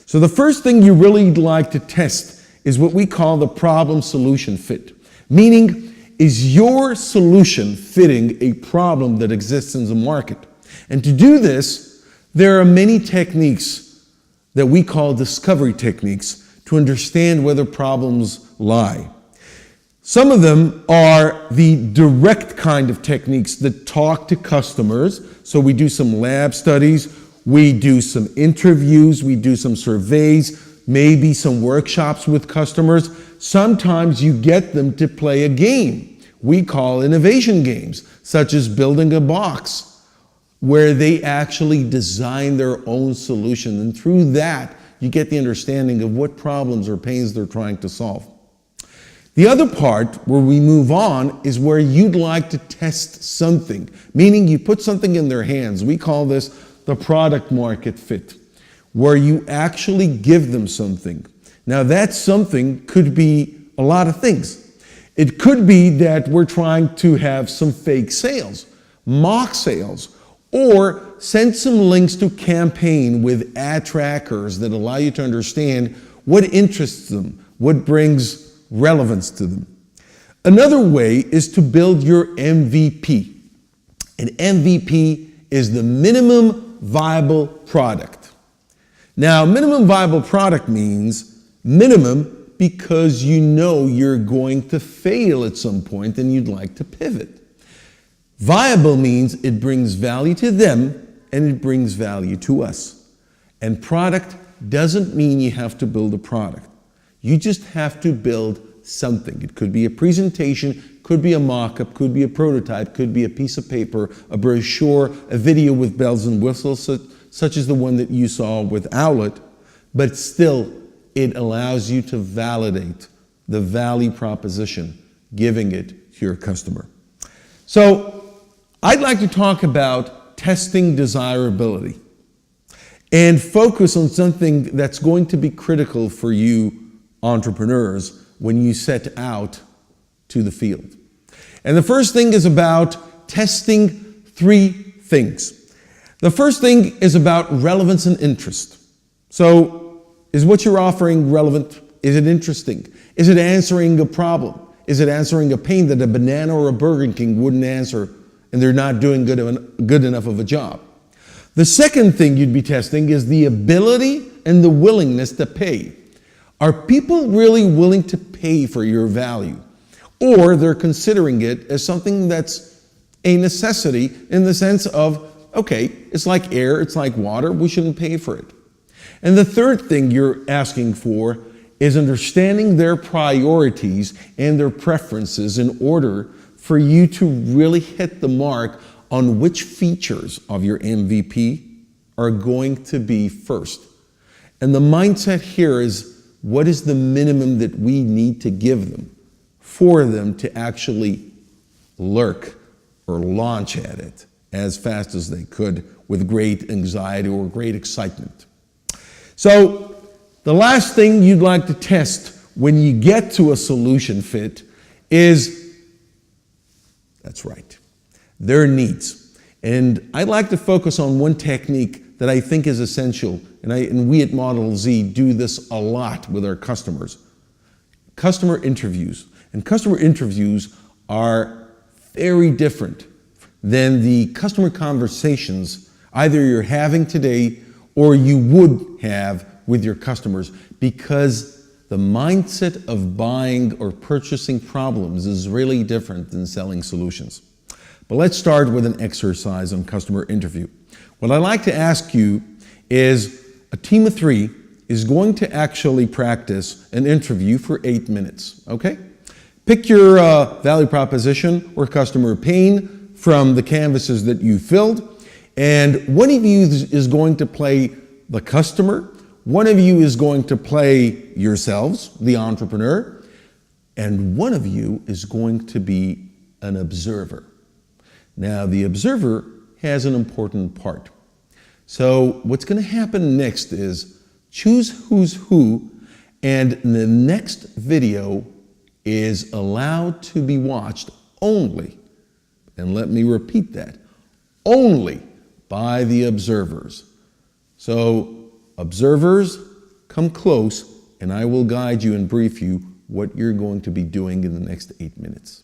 So the first thing you really like to test is what we call the problem-solution fit. Meaning, is your solution fitting a problem that exists in the market? And to do this, there are many techniques that we call discovery techniques to understand where the problems lie. Some of them are the direct kind of techniques that talk to customers. So we do some lab studies, we do some interviews, we do some surveys, maybe some workshops with customers. Sometimes you get them to play a game we call innovation games, such as building a box, where they actually design their own solution. And through that, you get the understanding of what problems or pains they're trying to solve. The other part where we move on is where you'd like to test something, meaning you put something in their hands. We call this the product market fit, where you actually give them something. Now that something could be a lot of things. It could be that we're trying to have some fake sales, mock sales, or send some links to campaign with ad trackers that allow you to understand what interests them, what brings relevance to them. Another way is to build your MVP. An MVP is the minimum viable product. Now, minimum viable product means minimum because you know you're going to fail at some point and you'd like to pivot. Viable means it brings value to them and it brings value to us. And product doesn't mean you have to build a product. You just have to build something. It could be a presentation, could be a mock-up, could be a prototype, could be a piece of paper, a brochure, a video with bells and whistles, such as the one that you saw with Owlet, but still it allows you to validate the value proposition, giving it to your customer. So I'd like to talk about testing desirability and focus on something that's going to be critical for you entrepreneurs when you set out to the field. And the first thing is about testing three things. The first thing is about relevance and interest. So, is what you're offering relevant? Is it interesting? Is it answering a problem? Is it answering a pain that a banana or a Burger King wouldn't answer and they're not doing good enough of a job? The second thing you'd be testing is the ability and the willingness to pay. Are people really willing to pay for your value? Or they're considering it as something that's a necessity in the sense of, okay, it's like air, it's like water, we shouldn't pay for it. And the third thing you're asking for is understanding their priorities and their preferences in order for you to really hit the mark on which features of your MVP are going to be first. And the mindset here is, what is the minimum that we need to give them for them to actually lurk or launch at it as fast as they could with great anxiety or great excitement? So the last thing you'd like to test when you get to a solution fit is, that's right, their needs. And I'd like to focus on one technique that I think is essential, and we at Model Z do this a lot with our customers. Customer interviews. And customer interviews are very different than the customer conversations either you're having today or you would have with your customers, because the mindset of buying or purchasing problems is really different than selling solutions. But let's start with an exercise on customer interview. What I'd like to ask you is, a team of 3 is going to actually practice an interview for 8 minutes, okay? Pick your value proposition or customer pain from the canvases that you filled, and one of you is going to play the customer, one of you is going to play yourselves, the entrepreneur, and one of you is going to be an observer. Now, the observer has an important part. So what's going to happen next is choose who's who, and the next video is allowed to be watched only, and let me repeat that, only by the observers. So observers, Come close and I will guide you and brief you what you're going to be doing in the next 8 minutes.